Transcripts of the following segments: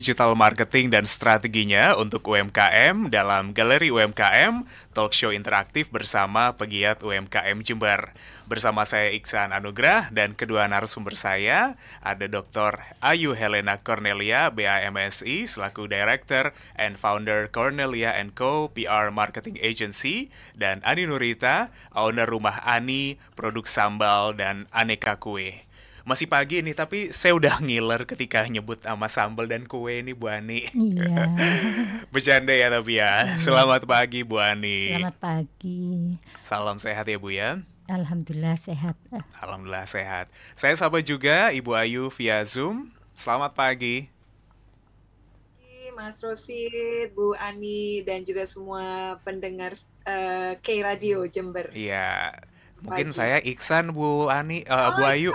digital marketing dan strateginya untuk UMKM dalam Galeri UMKM, talk show interaktif bersama pegiat UMKM Jember. Bersama saya Iksan Anugrah dan kedua narasumber saya ada Dr. Ayu Helena Cornelia, BAMSI, selaku Director and Founder Cornelia & Co. PR Marketing Agency, dan Ani Nurita, owner Rumah Ani, produk sambal dan aneka kue. Masih pagi nih, tapi saya udah ngiler ketika nyebut sama sambal dan kue nih Bu Ani. Iya. Bercanda ya tapi ya. Selamat pagi Bu Ani. Selamat pagi. Salam sehat ya Bu ya. Alhamdulillah sehat. Alhamdulillah sehat. Saya sapa juga Ibu Ayu via Zoom. Selamat pagi. Mas Rosid, Bu Ani, dan juga semua pendengar K Radio Jember. Iya. Mungkin saya Iksan Bu Ani, Bu Ayu.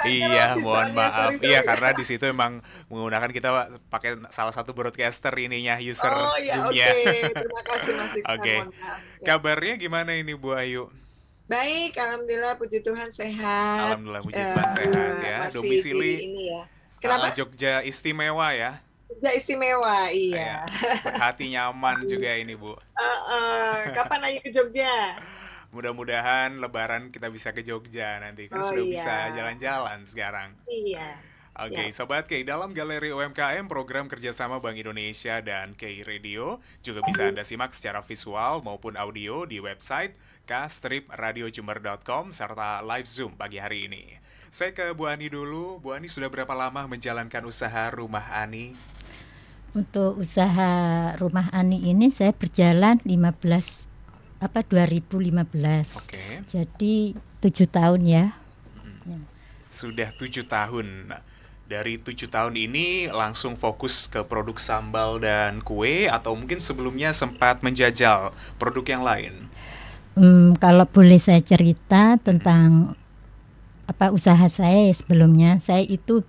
Iya, mohon maaf. Sorry. Iya, karena di situ emang menggunakan kita pakai salah satu broadcaster ininya, user Zoom-nya. Terima kasih Mas Iksan. Oke. Kabarnya gimana ini Bu Ayu? Baik, alhamdulillah, puji Tuhan sehat. Alhamdulillah, puji Tuhan sehat ya. Domisili ini ya. Kenapa? Jogja istimewa ya. Jogja istimewa, iya. Berhati nyaman juga ini Bu. Kapan ayo ke Jogja? Mudah-mudahan Lebaran kita bisa ke Jogja nanti, kan sudah bisa jalan-jalan sekarang. Iya. Oke, Sobat K, dalam Galeri UMKM, program kerjasama Bank Indonesia dan K Radio juga bisa Anda simak secara visual maupun audio di website k-radiojember.com serta live Zoom pagi hari ini. Saya ke Bu Ani dulu. Bu Ani, sudah berapa lama menjalankan usaha Rumah Ani? Untuk usaha Rumah Ani ini saya berjalan 2015. Oke. Jadi 7 tahun ya. Sudah 7 tahun. Dari 7 tahun ini langsung fokus ke produk sambal dan kue, atau mungkin sebelumnya sempat menjajal produk yang lain? Kalau boleh saya cerita tentang usaha saya sebelumnya, saya itu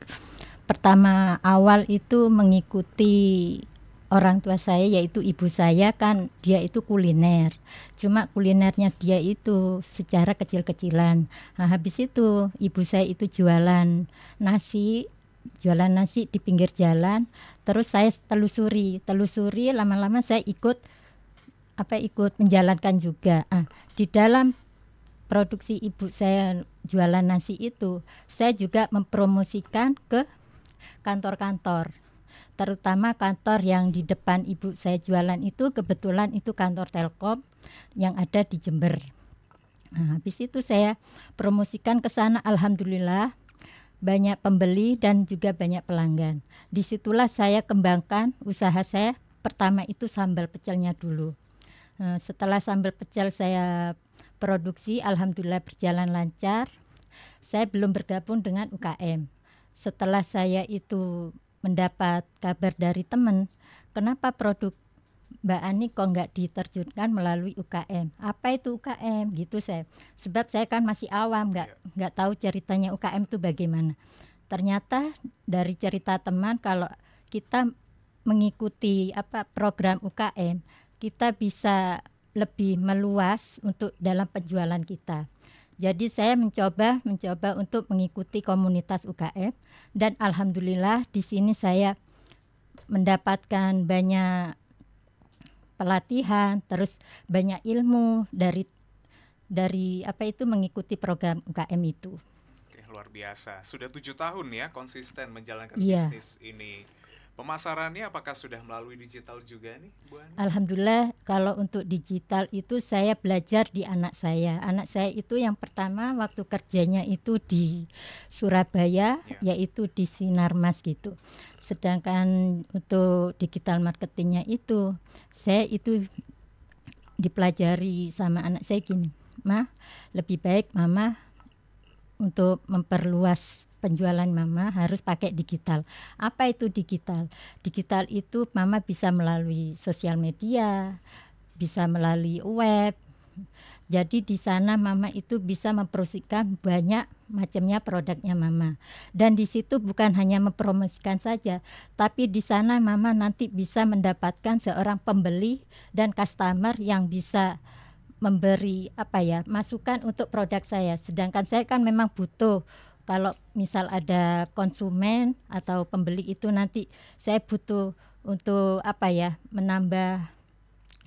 pertama awal itu mengikuti orang tua saya, yaitu ibu saya, kan dia itu kuliner. Cuma kulinernya dia itu secara kecil-kecilan. Nah, habis itu ibu saya itu jualan nasi di pinggir jalan. Terus saya telusuri lama-lama saya ikut menjalankan juga. Di dalam produksi ibu saya jualan nasi itu, saya juga mempromosikan ke kantor-kantor. Terutama kantor yang di depan ibu saya jualan itu kebetulan itu kantor Telkom yang ada di Jember. Nah, habis itu saya promosikan ke sana, alhamdulillah banyak pembeli dan juga banyak pelanggan. Disitulah saya kembangkan usaha saya. Pertama itu sambal pecelnya dulu. Setelah sambal pecel saya produksi, alhamdulillah berjalan lancar. Saya belum bergabung dengan UKM. Setelah saya itu mendapat kabar dari teman, kenapa produk Mbak Ani kok nggak diterjunkan melalui UKM? Apa itu UKM? Gitu saya. Sebab saya kan masih awam, nggak tahu ceritanya UKM itu bagaimana. Ternyata dari cerita teman, kalau kita mengikuti program UKM, kita bisa lebih meluas untuk dalam penjualan kita. Jadi saya mencoba untuk mengikuti komunitas UKM, dan alhamdulillah di sini saya mendapatkan banyak pelatihan, terus banyak ilmu dari mengikuti program UKM itu. Oke, luar biasa. Sudah 7 tahun ya konsisten menjalankan bisnis ini. Pemasarannya apakah sudah melalui digital juga nih, Bu Ani? Alhamdulillah, kalau untuk digital itu saya belajar di anak saya. Anak saya itu yang pertama waktu kerjanya itu di Surabaya, yaitu di Sinarmas gitu. Sedangkan untuk digital marketingnya itu, saya itu dipelajari sama anak saya gini, lebih baik Mama untuk memperluas penjualan Mama harus pakai digital. Apa itu digital? Digital itu Mama bisa melalui sosial media, bisa melalui web. Jadi di sana Mama itu bisa mempromosikan banyak macamnya produknya Mama. Dan di situ bukan hanya mempromosikan saja, tapi di sana Mama nanti bisa mendapatkan seorang pembeli dan customer yang bisa memberi masukan untuk produk saya. Sedangkan saya kan memang butuh kalau misal ada konsumen atau pembeli itu nanti saya butuh untuk menambah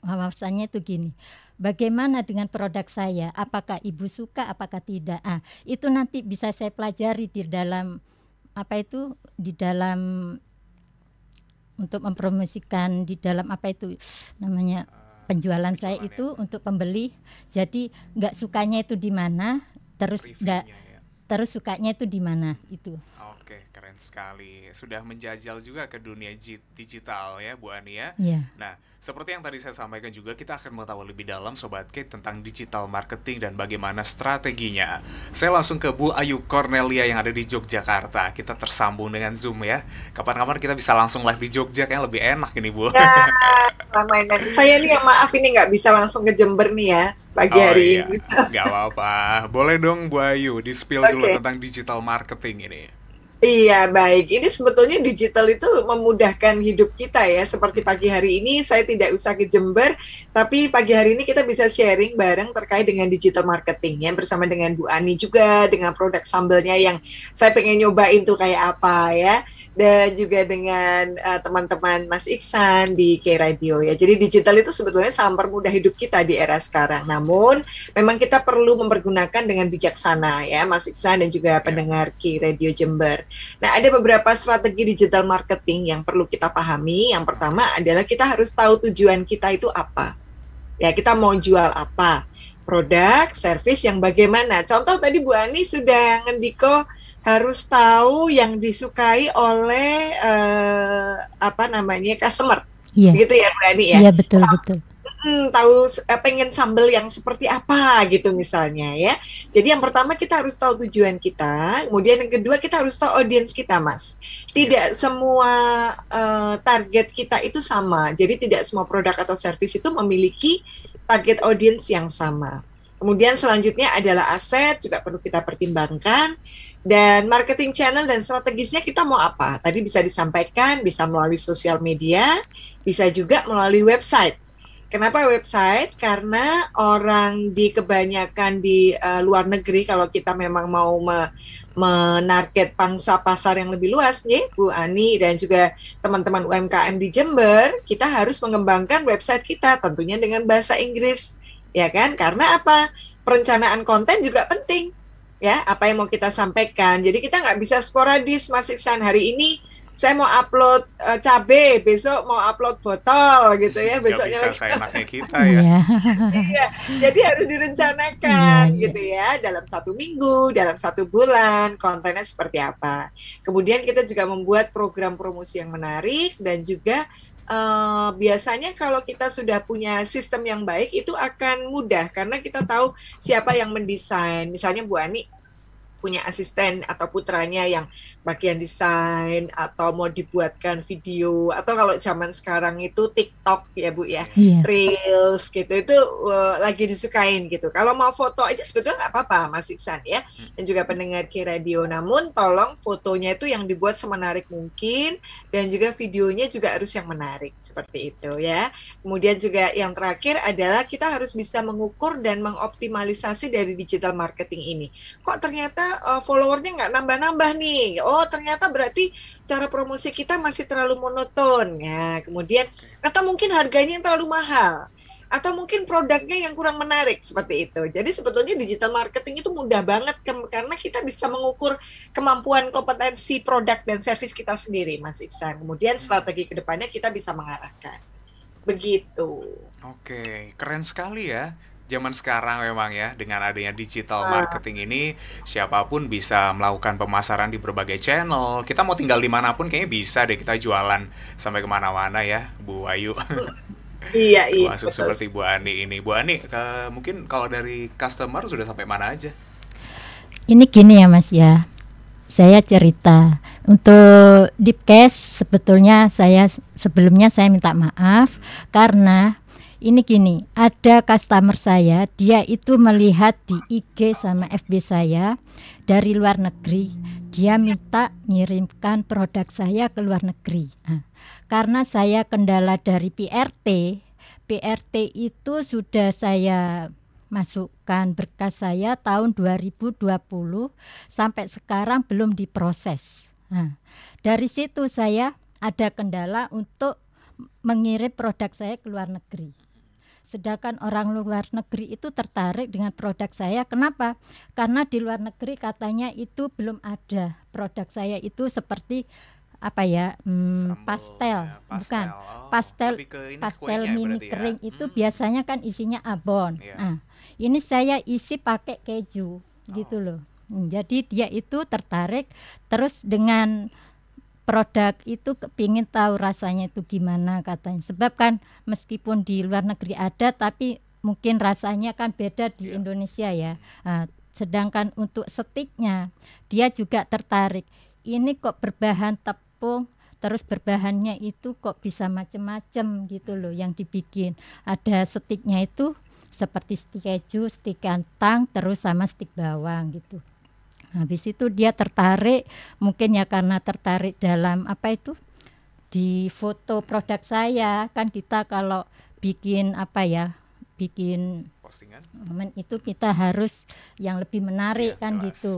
wawasannya itu gini. Bagaimana dengan produk saya? Apakah ibu suka, apakah tidak? Itu nanti bisa saya pelajari di dalam di dalam untuk mempromosikan di dalam namanya penjualan saya itu untuk pembeli. Jadi nggak sukanya itu di mana, terus terus sukanya itu di mana itu. Oke, keren sekali. Sudah menjajal juga ke dunia digital ya, Bu Ani ya. Yeah. Nah, seperti yang tadi saya sampaikan juga, kita akan mengetahui lebih dalam Sobat Kate tentang digital marketing dan bagaimana strateginya. Saya langsung ke Bu Ayu Cornelia yang ada di Yogyakarta. Kita tersambung dengan Zoom ya. Kapan-kapan kita bisa langsung live di Jogja, yang lebih enak ini, Bu. Ya, mainan. Saya nih yang maaf ini nggak bisa langsung ke Jember nih ya pagi hari ini. Nggak apa-apa. Boleh dong Bu Ayu, di-spill dulu tentang digital marketing ini. Iya, baik. Ini sebetulnya digital itu memudahkan hidup kita ya. Seperti pagi hari ini saya tidak usah ke Jember, tapi pagi hari ini kita bisa sharing bareng terkait dengan digital marketing ya, bersama dengan Bu Ani juga, dengan produk sambelnya yang saya pengen nyobain tuh kayak apa ya. Dan juga dengan teman-teman Mas Iksan di K-Radio ya. Jadi digital itu sebetulnya sangat mempermudah hidup kita di era sekarang. Namun memang kita perlu mempergunakan dengan bijaksana ya, Mas Iksan dan juga pendengar K-Radio Jember. Nah, ada beberapa strategi digital marketing yang perlu kita pahami. Yang pertama adalah kita harus tahu tujuan kita itu apa. Ya, kita mau jual apa? Produk, service yang bagaimana? Contoh tadi Bu Ani sudah ngendiko harus tahu yang disukai oleh customer. Iya. Gitu ya Bu Ani ya. Iya, betul. Tahu pengen sambal yang seperti apa gitu misalnya ya. Jadi yang pertama kita harus tahu tujuan kita, kemudian yang kedua kita harus tahu audiens kita, Mas. Tidak semua target kita itu sama. Jadi tidak semua produk atau service itu memiliki target audiens yang sama. Kemudian selanjutnya adalah aset, juga perlu kita pertimbangkan. Dan marketing channel dan strategisnya kita mau apa? Tadi bisa disampaikan, bisa melalui sosial media, bisa juga melalui website. Kenapa website? Karena orang kebanyakan di luar negeri, kalau kita memang mau menarget pangsa pasar yang lebih luas nih, Bu Ani dan juga teman-teman UMKM di Jember, kita harus mengembangkan website kita tentunya dengan bahasa Inggris. Ya kan? Karena apa? Perencanaan konten juga penting. Ya, apa yang mau kita sampaikan. Jadi kita nggak bisa sporadis, Mas Iksan. Hari ini saya mau upload cabai, besok mau upload botol gitu ya. Besoknya nggak bisa seenaknya kita ya. Iya, jadi harus direncanakan gitu ya. Dalam 1 minggu, dalam 1 bulan, kontennya seperti apa. Kemudian kita juga membuat program promosi yang menarik dan juga biasanya kalau kita sudah punya sistem yang baik itu akan mudah karena kita tahu siapa yang mendesain. Misalnya Bu Ani punya asisten atau putranya yang bagian desain atau mau dibuatkan video atau kalau zaman sekarang itu TikTok ya Bu ya, Reels gitu itu lagi disukain gitu. Kalau mau foto aja sebetulnya nggak apa-apa Mas Iksan ya, dan juga pendengar K-Radio. Namun tolong fotonya itu yang dibuat semenarik mungkin dan juga videonya juga harus yang menarik seperti itu ya. Kemudian juga yang terakhir adalah kita harus bisa mengukur dan mengoptimalisasi dari digital marketing ini. Kok ternyata followernya nggak nambah-nambah nih? Oh ternyata berarti cara promosi kita masih terlalu monoton ya. Kemudian atau mungkin harganya yang terlalu mahal, atau mungkin produknya yang kurang menarik seperti itu. Jadi sebetulnya digital marketing itu mudah banget karena kita bisa mengukur kemampuan kompetensi produk dan service kita sendiri, Mas Iksan. Kemudian strategi kedepannya kita bisa mengarahkan. Begitu. Oke, keren sekali ya. Zaman sekarang memang ya, dengan adanya digital marketing ini, siapapun bisa melakukan pemasaran di berbagai channel. Kita mau tinggal dimanapun kayaknya bisa deh kita jualan sampai kemana-mana ya, Bu Ayu. Iya, Masuk betul. Seperti Bu Ani ini. Bu Ani, mungkin kalau dari customer sudah sampai mana aja? Ini gini ya Mas ya, saya cerita. Untuk Deepcast sebetulnya sebelumnya saya minta maaf karena ini gini, ada customer saya, dia itu melihat di IG sama FB saya dari luar negeri. Dia minta ngirimkan produk saya ke luar negeri. Karena saya kendala dari PRT itu sudah saya masukkan berkas saya tahun 2020 sampai sekarang belum diproses. Nah, dari situ saya ada kendala untuk mengirim produk saya ke luar negeri. Sedangkan orang luar negeri itu tertarik dengan produk saya. Kenapa? Karena di luar negeri katanya itu belum ada produk saya itu seperti apa ya, pastel, ya, bukan Oh, pastel, lebih ke ini pastel kuenya mini berarti ya. kering itu biasanya kan isinya abon. Iya. Nah, ini saya isi pakai keju gitu loh. Jadi dia itu tertarik terus dengan produk itu, kepingin tahu rasanya itu gimana katanya. Sebab kan meskipun di luar negeri ada, tapi mungkin rasanya kan beda di Indonesia ya. Nah, sedangkan untuk stiknya dia juga tertarik. Ini kok berbahan tepung, terus berbahannya itu kok bisa macam-macam gitu loh yang dibikin. Ada stiknya itu seperti stik keju, stik kentang, terus sama stik bawang gitu. Habis itu dia tertarik, mungkin ya karena tertarik dalam apa itu, di foto produk saya. Kan kita kalau bikin apa ya, bikin Postingan. itu kita harus yang lebih menarik kan jelas. gitu,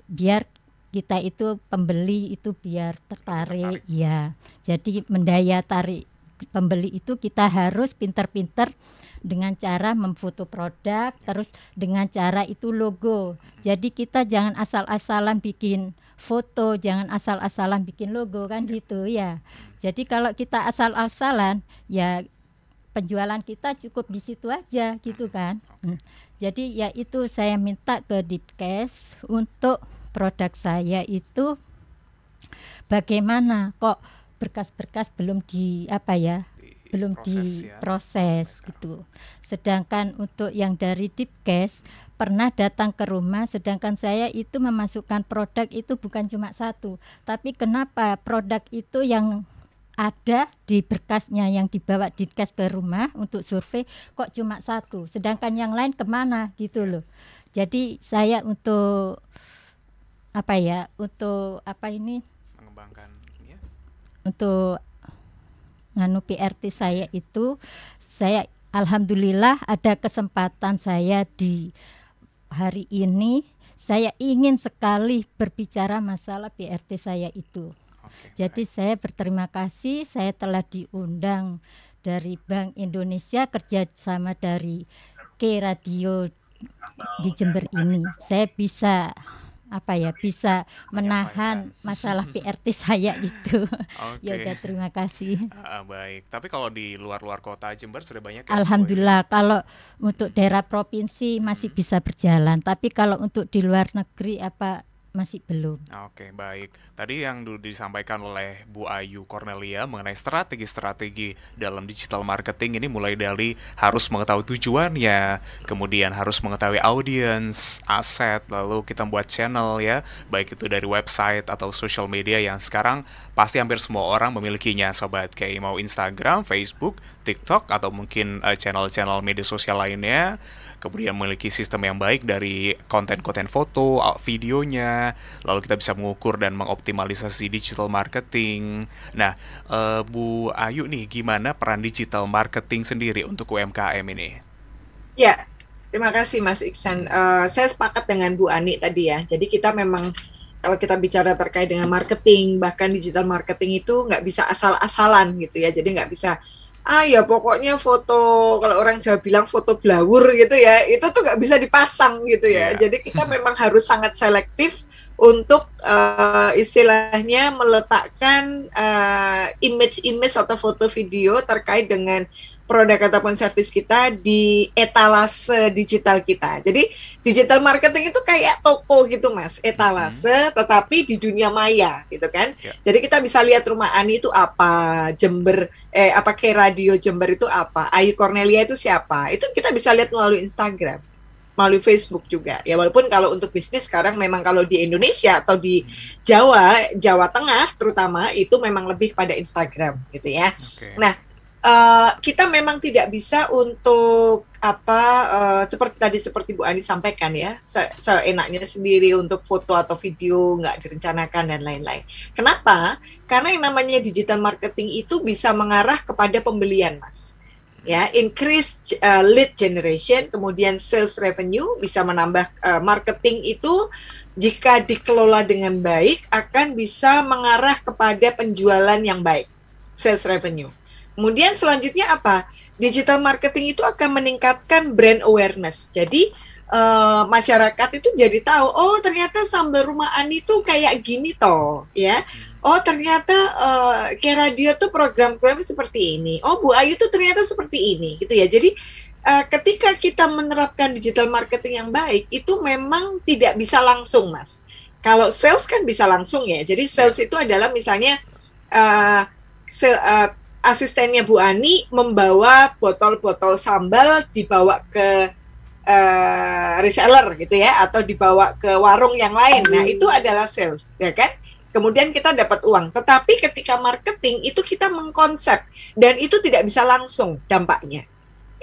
biar kita itu pembeli itu biar tertarik. Ya, jadi mendaya tarik pembeli itu kita harus pintar-pintar dengan cara memfoto produk, terus dengan cara itu logo. Jadi kita jangan asal-asalan bikin foto, jangan asal-asalan bikin logo kan gitu ya. Jadi kalau kita asal-asalan ya penjualan kita cukup di situ aja gitu kan. Jadi ya itu saya minta ke Dipkes untuk produk saya itu bagaimana kok berkas-berkas belum di apa ya, belum diproses gitu. Sedangkan untuk yang dari Dipkes pernah datang ke rumah, sedangkan saya itu memasukkan produk itu bukan cuma satu, tapi kenapa produk itu yang ada di berkasnya yang dibawa Dipkes ke rumah untuk survei kok cuma satu, sedangkan yang lain kemana gitu loh. Jadi saya untuk apa ya, untuk apa ini, mengembangkan ya. Untuk nganu PRT saya itu, saya alhamdulillah ada kesempatan saya di hari ini, saya ingin sekali berbicara masalah PRT saya itu. Jadi saya berterima kasih, saya telah diundang dari Bank Indonesia kerjasama dari K Radio di Jember ini. Saya bisa apa ya, bisa menahan masalah PRT saya itu. Ya udah, terima kasih. Baik, tapi kalau di luar-luar kota Jember sudah banyak ya? Alhamdulillah, kalau untuk daerah provinsi masih bisa berjalan, tapi kalau untuk di luar negeri apa masih belum. Oke, baik. Tadi yang dulu disampaikan oleh Bu Ayu Cornelia mengenai strategi-strategi dalam digital marketing ini, mulai dari harus mengetahui tujuannya, kemudian harus mengetahui audience, aset, lalu kita buat channel ya, baik itu dari website atau social media yang sekarang pasti hampir semua orang memilikinya, sobat. Kayak mau Instagram, Facebook, TikTok, atau mungkin channel-channel media sosial lainnya. Kemudian memiliki sistem yang baik dari konten-konten foto, videonya, lalu kita bisa mengukur dan mengoptimalisasi digital marketing. Nah, Bu Ayu nih, gimana peran digital marketing sendiri untuk UMKM ini? Ya, terima kasih Mas Iksan. Saya sepakat dengan Bu Ani tadi ya. Jadi kita memang kalau kita bicara terkait dengan marketing, bahkan digital marketing itu nggak bisa asal-asalan gitu ya. Jadi nggak bisa ya pokoknya foto, kalau orang Jawa bilang foto blawur gitu ya, itu tuh nggak bisa dipasang gitu ya. Jadi kita memang harus sangat selektif untuk istilahnya meletakkan image-image atau foto video terkait dengan produk ataupun service kita di etalase digital kita. Jadi digital marketing itu kayak toko gitu Mas, etalase tetapi di dunia maya gitu kan. Jadi kita bisa lihat rumah Ani itu apa, Jember apa K Radio Jember itu apa, Ayu Cornelia itu siapa. Itu kita bisa lihat melalui Instagram, melalui Facebook juga. Ya walaupun kalau untuk bisnis sekarang memang kalau di Indonesia atau di Jawa Tengah terutama itu memang lebih pada Instagram gitu ya. Nah, kita memang tidak bisa untuk seperti Bu Ani sampaikan ya, seenaknya sendiri untuk foto atau video nggak direncanakan dan lain-lain. Kenapa? Karena yang namanya digital marketing itu bisa mengarah kepada pembelian, Mas. ya, increase lead generation, kemudian sales revenue, bisa menambah marketing itu jika dikelola dengan baik akan bisa mengarah kepada penjualan yang baik, sales revenue. Kemudian selanjutnya apa? Digital marketing itu akan meningkatkan brand awareness. Jadi masyarakat itu jadi tahu, oh ternyata sambal rumah Ani tuh kayak gini toh, ya. Oh ternyata kayak radio tuh program-program seperti ini. Oh Bu Ayu tuh ternyata seperti ini, gitu ya. Jadi ketika kita menerapkan digital marketing yang baik, itu memang tidak bisa langsung, Mas. Kalau sales kan bisa langsung ya. Jadi sales itu adalah misalnya asistennya Bu Ani membawa botol-botol sambal dibawa ke reseller gitu ya, atau dibawa ke warung yang lain. Nah itu adalah sales, ya kan? Kemudian kita dapat uang. Tetapi ketika marketing itu kita mengkonsep dan itu tidak bisa langsung dampaknya.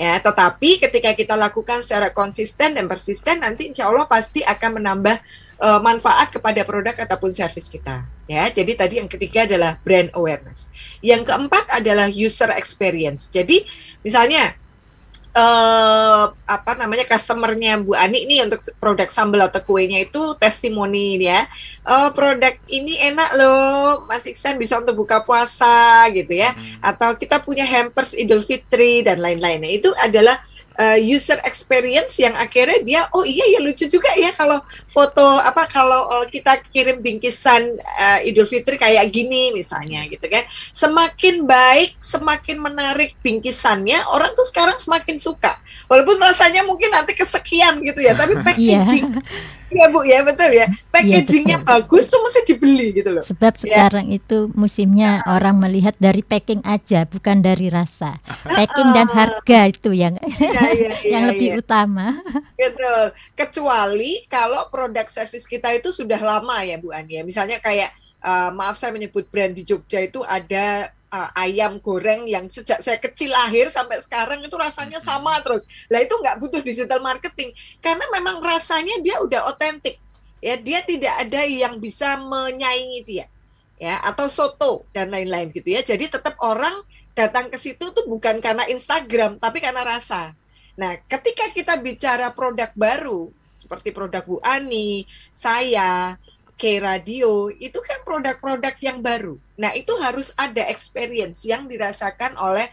Ya, tetapi ketika kita lakukan secara konsisten dan persisten, nanti insya Allah pasti akan menambah manfaat kepada produk ataupun service kita. Ya, jadi tadi yang ketiga adalah brand awareness. Yang keempat adalah user experience. Jadi misalnya customernya Bu Ani ini untuk produk sambal atau kuenya itu testimoni ya. Produk ini enak loh, Mas Iksan, bisa untuk buka puasa gitu ya. Atau kita punya hampers Idul Fitri dan lain-lainnya. Itu adalah user experience yang akhirnya dia, oh iya ya lucu juga ya kalau foto kalau kita kirim bingkisan Idul Fitri kayak gini misalnya gitu kan. Semakin baik, semakin menarik bingkisannya, orang tuh sekarang semakin suka. Walaupun rasanya mungkin nanti kesekian gitu ya, tapi packaging ya Bu ya, betul ya. Packagingnya bagus tuh mesti dibeli gitu loh. Sebab sekarang itu musimnya orang melihat dari packing aja, bukan dari rasa. Packing dan harga itu yang yang lebih utama. Betul. Kecuali kalau produk service kita itu sudah lama ya Bu Ani. Misalnya kayak maaf saya menyebut brand di Jogja itu ada ayam goreng yang sejak saya kecil lahir sampai sekarang itu rasanya sama terus. Lah itu nggak butuh digital marketing karena memang rasanya dia udah otentik. Ya, dia tidak ada yang bisa menyaingi dia. Ya, atau soto dan lain-lain gitu ya. Jadi tetap orang datang ke situ tuh bukan karena Instagram tapi karena rasa. Nah, ketika kita bicara produk baru seperti produk Bu Ani, saya Radio, itu kan produk-produk yang baru. Nah, itu harus ada experience yang dirasakan oleh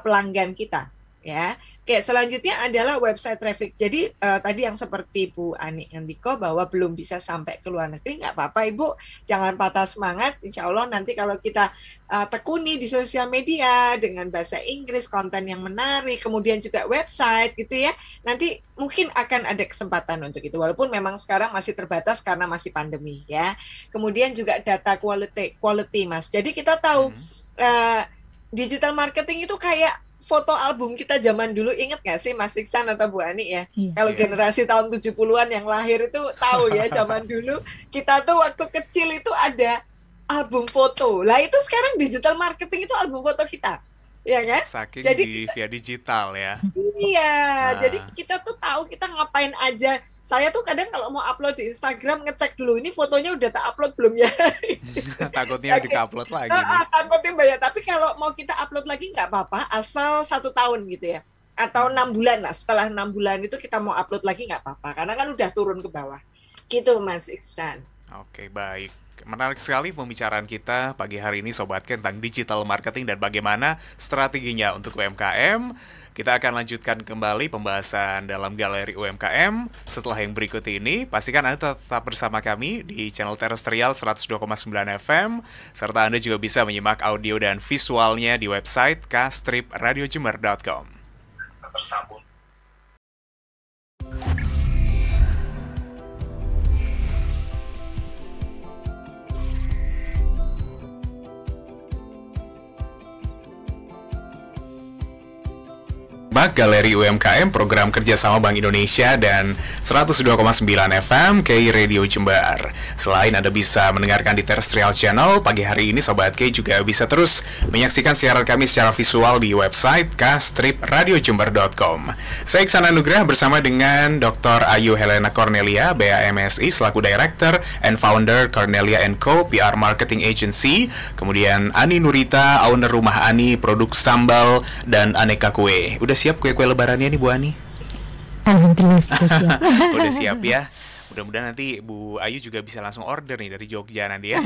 pelanggan kita, ya. Oke, selanjutnya adalah website traffic. Jadi tadi yang seperti Bu Ani Andiko bahwa belum bisa sampai ke luar negeri, nggak apa-apa Ibu, jangan patah semangat. Insya Allah nanti kalau kita tekuni di sosial media dengan bahasa Inggris, konten yang menarik, kemudian juga website gitu ya, nanti mungkin akan ada kesempatan untuk itu. Walaupun memang sekarang masih terbatas karena masih pandemi ya. Kemudian juga data quality Mas. Jadi kita tahu digital marketing itu kayak foto album kita zaman dulu, inget nggak sih Mas Iksan atau Bu Ani ya? Kalau generasi tahun 70-an yang lahir itu tahu ya, zaman dulu kita tuh waktu kecil itu ada album foto. Lah itu sekarang digital marketing itu album foto kita. Ya kan? Saking jadi via digital ya. Iya, jadi kita tuh tahu kita ngapain aja. Saya tuh kadang kalau mau upload di Instagram ngecek dulu ini fotonya udah tak upload belum ya. Takutnya di-upload lagi. Takutnya banyak. Tapi kalau mau kita upload lagi nggak apa-apa, asal 1 tahun gitu ya, atau 6 bulan lah. Setelah 6 bulan itu kita mau upload lagi nggak apa-apa, karena kan udah turun ke bawah. Gitu Mas Iksan. Oke, baik. Menarik sekali pembicaraan kita pagi hari ini Sobat Ken tentang digital marketing dan bagaimana strateginya untuk UMKM. Kita akan lanjutkan kembali pembahasan dalam Galeri UMKM setelah yang berikut ini. Pastikan Anda tetap bersama kami di channel terestrial 102,9 FM, serta Anda juga bisa menyimak audio dan visualnya di website kstripradiojember.com. Tersambung. Simak Galeri UMKM, program kerjasama Bank Indonesia dan 102,9 FM KI Radio Jember. Selain Anda bisa mendengarkan di terrestrial channel, pagi hari ini Sobat KI juga bisa terus menyaksikan siaran kami secara visual di website k-radiojember.com. Saya Iksan Anugrah bersama dengan Dr. Ayu Helena Cornelia, BAMSI, selaku Director and Founder Cornelia & Co. PR Marketing Agency. Kemudian Ani Nurita, owner Rumah Ani, produk sambal dan aneka kue. Udah siap kue-kue lebarannya nih Bu Ani? Alhamdulillah sudah siap. Udah siap ya. Mudah-mudahan nanti Bu Ayu juga bisa langsung order nih dari Jogja nanti ya.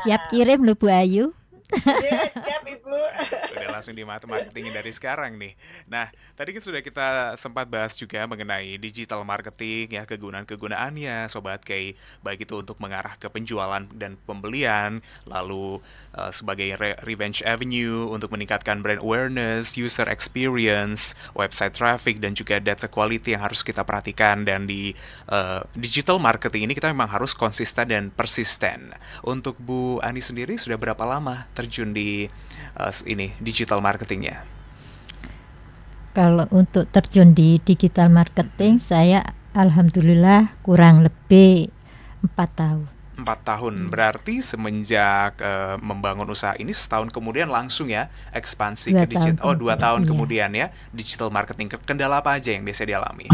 Siap kirim loh Bu Ayu. Siap Ibu. Udah langsung di marketingin dari sekarang nih. Nah, tadi kan sudah kita sempat bahas juga mengenai digital marketing ya, kegunaan-kegunaannya Sobat Kay, baik itu untuk mengarah ke penjualan dan pembelian, lalu sebagai revenge avenue untuk meningkatkan brand awareness, user experience, website traffic, dan juga data quality yang harus kita perhatikan. Dan di digital marketing ini kita memang harus konsisten dan persisten. Untuk Bu Ani sendiri sudah berapa lama terjun di ini digital marketingnya? Kalau untuk terjun di digital marketing, saya alhamdulillah kurang lebih 4 tahun. 4 tahun, berarti semenjak membangun usaha ini setahun kemudian langsung ya ekspansi ke digital. Oh, 2 tahun kemudian ya digital marketing. Kendala apa aja yang biasa dialami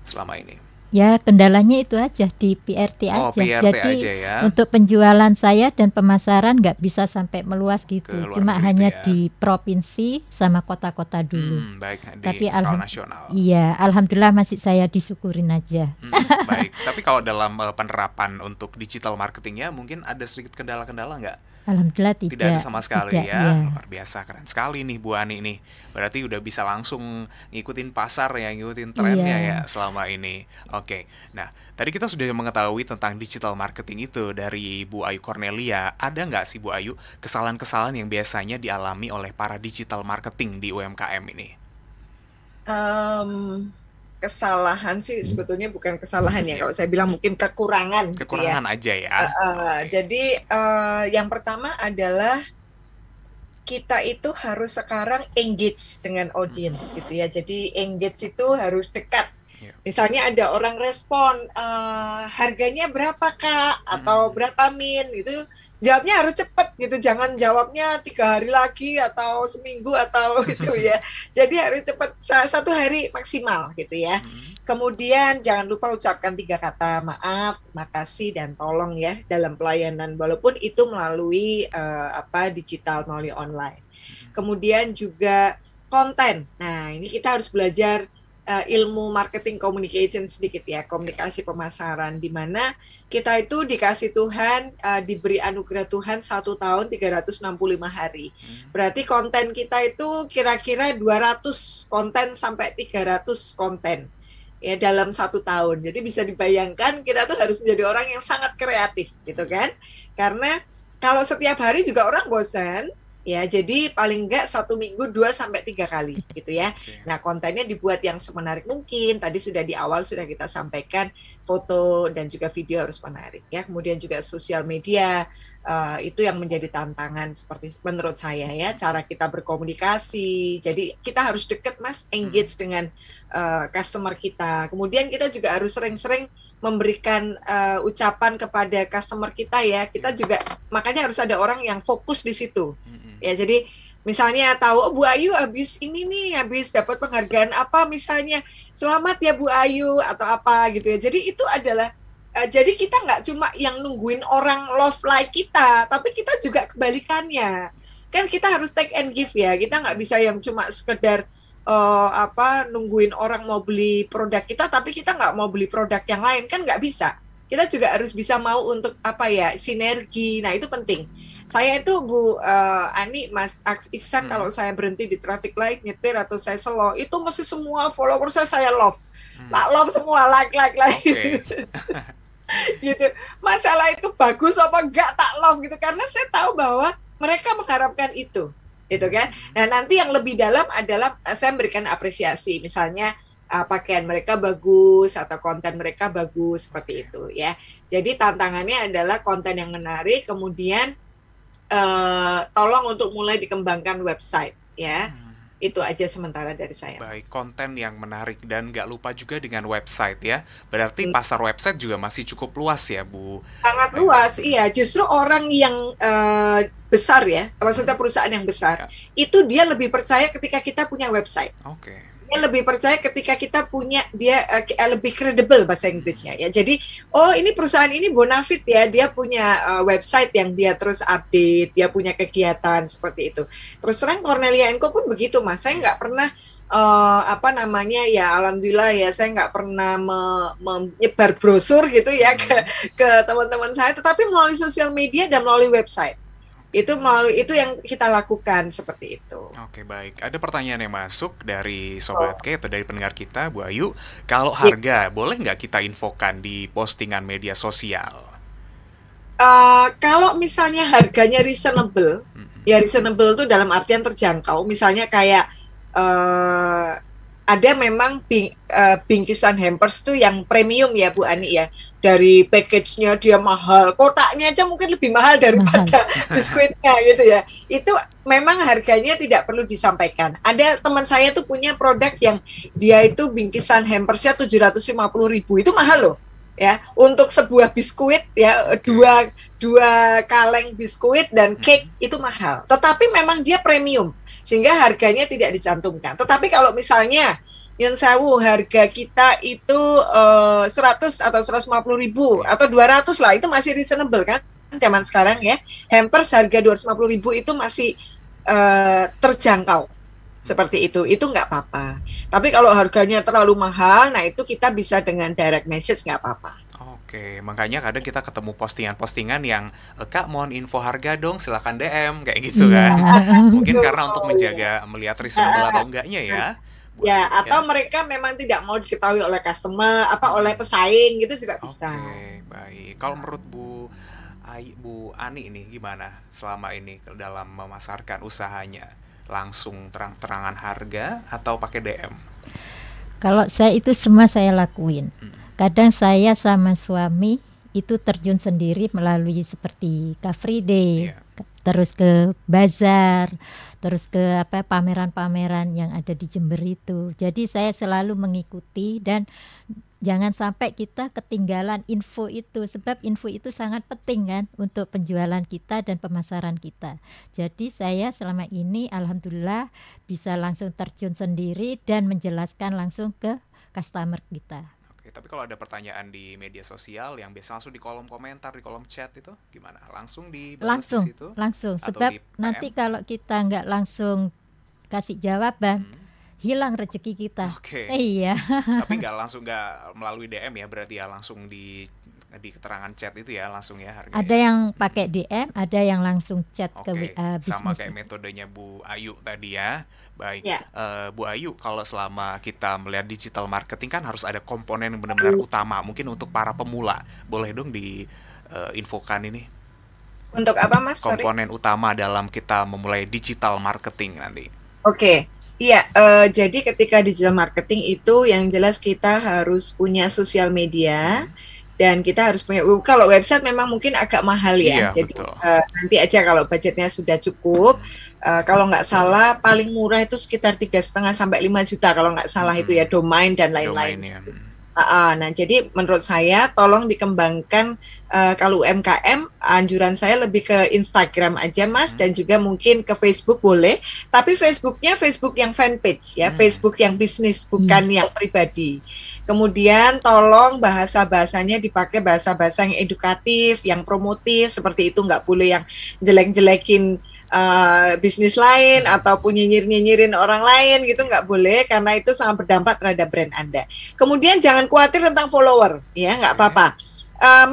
selama ini? Ya, kendalanya itu aja di PRT aja. PRT jadi aja ya. untuk penjualan saya dan pemasaran nggak bisa sampai meluas gitu. Cuma hanya ya. di provinsi sama kota-kota dulu. Baik, di tapi skala nasional. Iya, alhamdulillah masih saya disyukurin aja. Baik, tapi kalau dalam penerapan untuk digital marketingnya mungkin ada sedikit kendala-kendala nggak? Alhamdulillah tidak. Tidak ada sama sekali tidak, ya. Iya. Luar biasa, keren sekali nih Bu Ani nih. Berarti udah bisa langsung ngikutin pasar ya, ngikutin trennya ya selama ini. Oke. Nah, tadi kita sudah mengetahui tentang digital marketing itu dari Bu Ayu Cornelia. Ada nggak sih Bu Ayu kesalahan-kesalahan yang biasanya dialami oleh para digital marketing di UMKM ini? Kesalahan sih sebetulnya bukan kesalahan ya, kalau saya bilang mungkin kekurangan. Kekurangan aja ya. Jadi yang pertama adalah kita itu harus sekarang engage dengan audience gitu ya. Jadi engage itu harus dekat. Misalnya ada orang respon, harganya berapa Kak? Atau berapa Min? Gitu. Jawabnya harus cepat gitu, jangan jawabnya 3 hari lagi atau seminggu atau gitu ya. Jadi harus cepat, 1 hari maksimal gitu ya. Kemudian jangan lupa ucapkan 3 kata maaf, terima kasih, dan tolong ya dalam pelayanan, walaupun itu melalui digital, melalui online. Kemudian juga konten. Nah, ini kita harus belajar ilmu marketing communication sedikit ya, komunikasi pemasaran, di mana kita itu dikasih Tuhan, diberi anugerah Tuhan 1 tahun 365 hari. Berarti konten kita itu kira-kira 200 konten sampai 300 konten ya dalam 1 tahun. Jadi bisa dibayangkan kita tuh harus menjadi orang yang sangat kreatif gitu kan. Karena kalau setiap hari juga orang bosan. Ya, jadi paling enggak 1 minggu 2-3 kali gitu ya. Nah, kontennya dibuat yang semenarik mungkin. Tadi sudah di awal sudah kita sampaikan, foto dan juga video harus menarik ya. Kemudian juga sosial media, itu yang menjadi tantangan seperti menurut saya ya, cara kita berkomunikasi. Jadi kita harus dekat Mas, engage dengan customer kita. Kemudian kita juga harus sering-sering memberikan ucapan kepada customer kita ya. Kita juga makanya harus ada orang yang fokus di situ. Ya, jadi misalnya tahu, oh, Bu Ayu habis dapat penghargaan apa misalnya, selamat ya Bu Ayu atau apa gitu ya. Jadi itu adalah jadi kita nggak cuma yang nungguin orang love like kita, tapi kita juga kebalikannya. Kan kita harus take and give ya. Kita nggak bisa yang cuma sekedar nungguin orang mau beli produk kita, tapi kita nggak mau beli produk yang lain, kan nggak bisa. Kita juga harus bisa mau untuk sinergi. Nah, itu penting. Saya itu Bu Ani, Mas Iksan, kalau saya berhenti di traffic light nyetir atau saya slow, itu mesti semua followers saya love. Love semua, like. Okay. Gitu. Masalah itu bagus apa enggak tak love gitu, karena saya tahu bahwa mereka mengharapkan itu. Gitu kan. Nah, nanti yang lebih dalam adalah saya memberikan apresiasi. Misalnya pakaian mereka bagus atau konten mereka bagus seperti itu ya. Jadi tantangannya adalah konten yang menarik, kemudian tolong untuk mulai dikembangkan website ya. Itu aja sementara dari saya. Baik, konten yang menarik dan nggak lupa juga dengan website ya. Berarti pasar website juga masih cukup luas ya, Bu? Sangat luas, iya. Justru orang yang besar ya, maksudnya perusahaan yang besar, itu dia lebih percaya ketika kita punya website. Oke. Dia lebih percaya ketika kita punya, dia lebih kredibel bahasa Inggrisnya ya. Jadi, oh ini perusahaan ini bonafit ya, dia punya website yang dia terus update, dia punya kegiatan seperti itu. Terus terang Cornelia & Co pun begitu, Mas. Saya nggak pernah apa namanya ya, alhamdulillah ya, saya nggak pernah menyebar brosur gitu ya ke teman-teman saya, tetapi melalui sosial media dan melalui website. Itu yang kita lakukan seperti itu. Oke, baik. Ada pertanyaan yang masuk dari Sobat K atau dari pendengar kita, Bu Ayu. Kalau harga, boleh nggak kita infokan di postingan media sosial? Kalau misalnya harganya reasonable, ya reasonable itu dalam artian terjangkau. Misalnya kayak ada memang bingkisan hampers tuh yang premium ya Bu Ani ya. Dari package-nya dia mahal, kotaknya aja mungkin lebih mahal daripada biskuitnya gitu ya. Itu memang harganya tidak perlu disampaikan. Ada teman saya tuh punya produk yang dia itu bingkisan hampersnya 750.000, itu mahal loh ya. Untuk sebuah biskuit ya, dua kaleng biskuit dan cake itu mahal. Tetapi memang dia premium, sehingga harganya tidak dicantumkan. Tetapi kalau misalnya Nyun Sewu harga kita itu 100 atau 150.000 atau 200 lah, itu masih reasonable kan zaman sekarang ya. Hampers harga 250.000 itu masih terjangkau seperti itu nggak apa-apa. Tapi kalau harganya terlalu mahal, nah itu kita bisa dengan direct message, nggak apa-apa. Oke, makanya kadang kita ketemu postingan-postingan yang Kak mohon info harga dong, silakan DM kayak gitu kan. Mungkin karena untuk menjaga melihat reasonable atau enggaknya ya. Ya, atau mereka memang tidak mau diketahui oleh customer, oleh pesaing gitu juga bisa. Oke, baik. Kalau menurut Bu Ani ini gimana selama ini dalam memasarkan usahanya? Langsung terang-terangan harga atau pakai DM? Kalau saya itu semua saya lakuin. Kadang saya sama suami itu terjun sendiri melalui seperti Car Free Day, terus ke bazar, terus ke pameran-pameran yang ada di Jember itu. Jadi saya selalu mengikuti dan jangan sampai kita ketinggalan info itu, sebab info itu sangat penting kan untuk penjualan kita dan pemasaran kita. Jadi saya selama ini alhamdulillah bisa langsung terjun sendiri dan menjelaskan langsung ke customer kita. Tapi kalau ada pertanyaan di media sosial yang biasa langsung di kolom komentar, di kolom chat itu gimana? Langsung dibalas di situ? Langsung. Sebab nanti kalau kita nggak langsung kasih jawaban, hilang rezeki kita. Iya. Tapi nggak melalui DM ya, berarti ya langsung di keterangan chat itu ya langsung ya harganya. Ada yang pakai DM, ada yang langsung chat ke WA bisnis. Sama kayak metodenya Bu Ayu tadi ya. Baik, Bu Ayu, kalau selama kita melihat digital marketing kan harus ada komponen yang benar-benar utama. Mungkin untuk para pemula, boleh dong diinfokan ini. Untuk apa Mas? Komponen utama dalam kita memulai digital marketing nanti. Oke. Iya, jadi ketika digital marketing itu yang jelas kita harus punya sosial media. Dan kita harus punya, kalau website memang mungkin agak mahal ya. Jadi nanti aja kalau budgetnya sudah cukup, kalau nggak salah paling murah itu sekitar 3,5 sampai 5 juta kalau nggak salah itu ya, domain dan lain-lain. Nah, jadi menurut saya tolong dikembangkan kalau UMKM, anjuran saya lebih ke Instagram aja Mas, dan juga mungkin ke Facebook boleh, tapi Facebooknya Facebook yang fanpage ya, Facebook yang bisnis bukan yang pribadi. Kemudian tolong bahasa-bahasanya dipakai bahasa-bahasa yang edukatif, yang promotif, seperti itu, nggak boleh yang jelek-jelekin bisnis lain ataupun nyinyir-nyinyirin orang lain gitu, nggak boleh, karena itu sangat berdampak terhadap brand Anda. Kemudian jangan khawatir tentang follower, ya nggak apa-apa.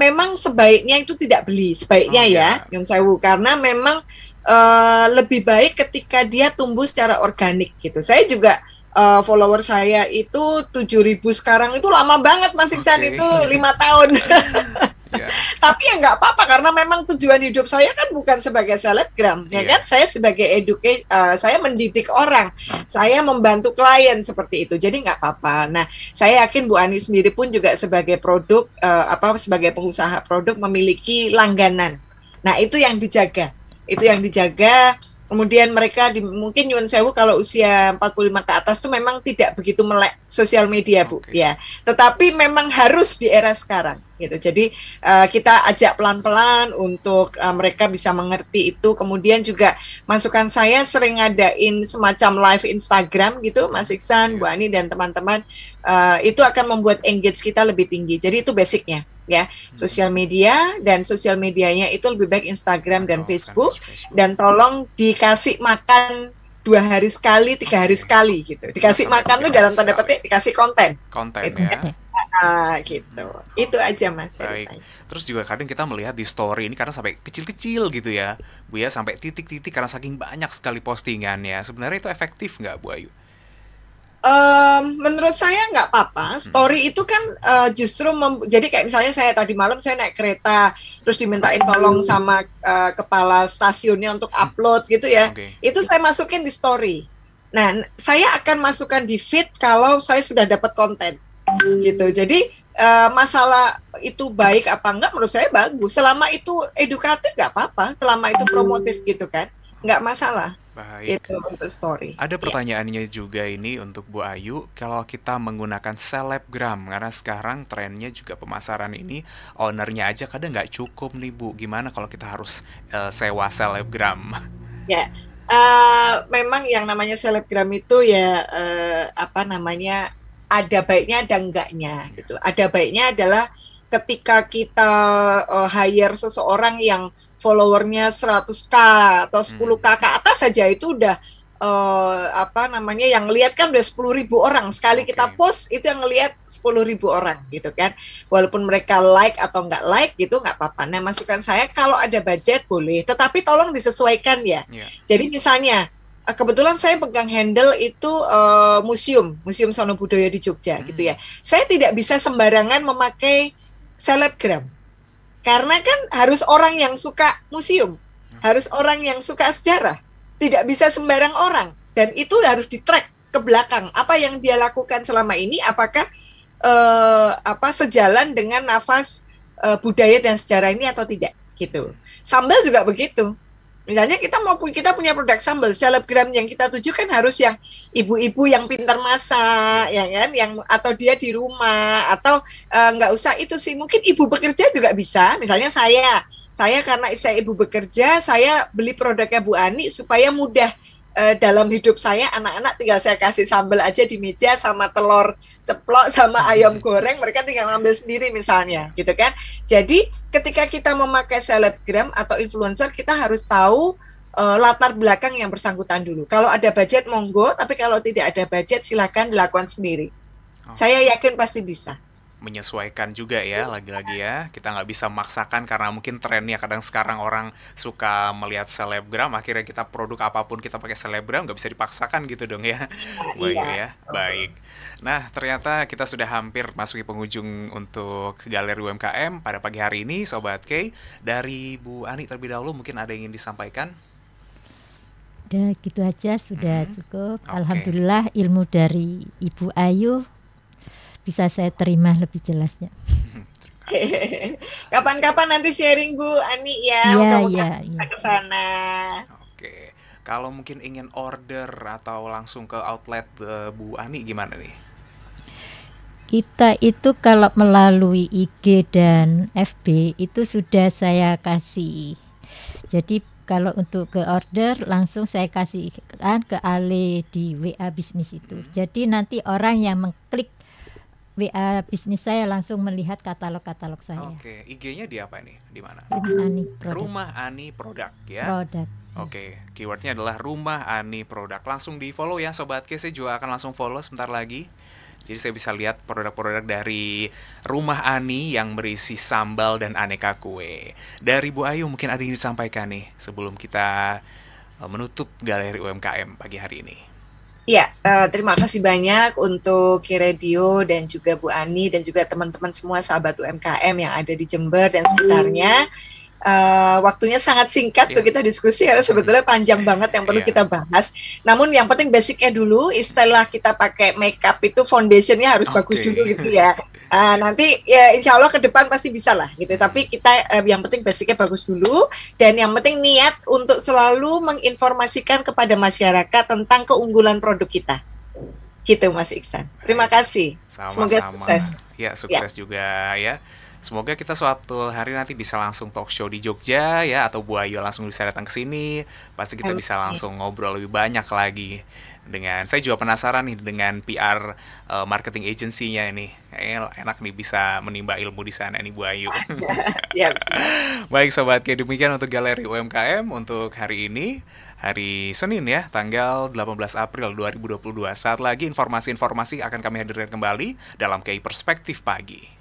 Memang sebaiknya itu tidak beli, sebaiknya ya, Nyun Sewu, karena memang lebih baik ketika dia tumbuh secara organik gitu. Saya juga follower saya itu 7.000 sekarang, itu lama banget Mas Iksan, itu 5 tahun. Tapi ya nggak apa-apa, karena memang tujuan hidup saya kan bukan sebagai selebgram, ya kan? Saya sebagai saya mendidik orang, saya membantu klien seperti itu, jadi nggak apa-apa. Nah, saya yakin Bu Ani sendiri pun juga sebagai produk, sebagai pengusaha produk memiliki langganan. Nah, itu yang dijaga, Kemudian mereka mungkin nyuwun sewu kalau usia 45 ke atas tuh memang tidak begitu melek sosial media, Bu, ya. Tetapi memang harus di era sekarang gitu. Jadi kita ajak pelan-pelan untuk mereka bisa mengerti itu. Kemudian juga masukan saya sering ngadain semacam live Instagram gitu, Mas Iksan, Bu Ani dan teman-teman, itu akan membuat engage kita lebih tinggi. Jadi itu basicnya. Ya, sosial media, dan sosial medianya itu lebih baik Instagram dan Facebook, dan tolong dikasih makan 2 hari sekali, 3 hari sekali gitu. Dikasih makan tuh dalam tanda petik dikasih konten gitu, ya. Gitu. Itu aja, Mas. Baik. Terus juga kadang kita melihat di story ini karena sampai kecil-kecil gitu ya, Bu ya, sampai titik-titik karena saking banyak sekali postingannya. Sebenarnya itu efektif nggak, Bu Ayu? Menurut saya nggak apa-apa. Story itu kan justru jadi kayak misalnya saya tadi malam saya naik kereta terus dimintain tolong sama kepala stasiunnya untuk upload gitu ya. Itu saya masukin di story. Nah, saya akan masukkan di feed kalau saya sudah dapat konten gitu. Jadi masalah itu baik apa enggak, menurut saya bagus. Selama itu edukatif nggak apa-apa. Selama itu promotif gitu kan, nggak masalah. Baik. Itu untuk story. Ada pertanyaannya juga ini untuk Bu Ayu, kalau kita menggunakan selebgram, karena sekarang trennya juga pemasaran ini, ownernya aja kadang nggak cukup nih, Bu. Gimana kalau kita harus sewa selebgram? Ya, memang yang namanya selebgram itu ya ada baiknya ada enggaknya gitu. Ada baiknya adalah ketika kita hire seseorang yang followernya 100k atau 10k ke atas saja itu udah yang lihat kan udah 10.000 orang sekali kita post, itu yang ngelihat 10.000 orang gitu kan, walaupun mereka like atau nggak like gitu nggak apa-apa. Nah, masukan saya kalau ada budget boleh, tetapi tolong disesuaikan ya. Jadi misalnya kebetulan saya pegang handle itu museum Sono Budoyo di Jogja gitu ya, saya tidak bisa sembarangan memakai selebgram. Karena kan harus orang yang suka museum, harus orang yang suka sejarah, tidak bisa sembarang orang, dan itu harus di-track ke belakang apa yang dia lakukan selama ini, apakah sejalan dengan nafas budaya dan sejarah ini atau tidak gitu. Sambal juga begitu. Misalnya kita punya produk sambal, selebgram yang kita tuju kan harus yang ibu-ibu yang pintar masak, ya kan, atau dia di rumah, atau nggak usah itu sih, mungkin ibu bekerja juga bisa. Misalnya saya karena saya ibu bekerja, saya beli produknya Bu Ani supaya mudah dalam hidup saya. Anak-anak tinggal saya kasih sambal aja di meja sama telur ceplok sama ayam goreng, mereka tinggal ngambil sendiri misalnya, gitu kan. Jadi ketika kita memakai selebgram atau influencer, kita harus tahu latar belakang yang bersangkutan dulu. Kalau ada budget monggo, tapi kalau tidak ada budget silakan dilakukan sendiri. Saya yakin pasti bisa. Menyesuaikan juga ya, lagi-lagi ya, kita nggak bisa memaksakan karena mungkin trennya kadang sekarang orang suka melihat selebgram, akhirnya kita produk apapun kita pakai selebgram, nggak bisa dipaksakan gitu dong ya. Ya. Baik. Nah, ternyata kita sudah hampir masuki penghujung untuk Galeri UMKM pada pagi hari ini, Sobat K. Dari Bu Ani terlebih dahulu, mungkin ada yang ingin disampaikan? Udah gitu aja, sudah cukup. Alhamdulillah ilmu dari Ibu Ayu bisa saya terima lebih jelasnya. Kapan-kapan nanti sharing Bu Ani ya, Iya. ke sana. Oke. Kalau mungkin ingin order atau langsung ke outlet Bu Ani gimana nih? Kita itu kalau melalui IG dan FB itu sudah saya kasih. Jadi kalau untuk ke order langsung saya kasihkan ke Ale di WA bisnis itu. Jadi nanti orang yang mengklik WA bisnis saya langsung melihat katalog-katalog saya. Oke, IG-nya di apa nih? Di mana? Rumah Ani Produk ya. Produk. Oke, keywordnya adalah Rumah Ani Produk. Langsung di follow ya Sobat K, saya juga akan langsung follow sebentar lagi. Jadi saya bisa lihat produk-produk dari Rumah Ani yang berisi sambal dan aneka kue. Dari Bu Ayu mungkin ada yang disampaikan nih sebelum kita menutup Galeri UMKM pagi hari ini. Ya, terima kasih banyak untuk Ki Radio dan juga Bu Ani dan juga teman-teman semua sahabat UMKM yang ada di Jember dan sekitarnya. waktunya sangat singkat tuh kita diskusi karena sebetulnya panjang banget yang perlu kita bahas. Namun yang penting basicnya dulu, istilah kita pakai makeup itu foundationnya harus bagus dulu gitu ya. Nanti ya insya Allah ke depan pasti bisa lah gitu. Tapi kita yang penting basicnya bagus dulu, dan yang penting niat untuk selalu menginformasikan kepada masyarakat tentang keunggulan produk kita. Gitu Mas Iksan. Terima kasih. Semoga sukses. Ya, sukses juga ya. Semoga kita suatu hari nanti bisa langsung talk show di Jogja ya, atau Bu Ayu langsung bisa datang ke sini. Pasti kita bisa langsung ngobrol lebih banyak lagi. Saya juga penasaran nih dengan PR marketing agency-nya ini. Kayaknya enak nih bisa menimba ilmu di sana nih Bu Ayu. Baik sobat, kayak demikian untuk Galeri UMKM untuk hari ini. Hari Senin ya, tanggal 18 April 2022. Saat lagi informasi-informasi akan kami hadirkan kembali dalam KI Perspektif Pagi.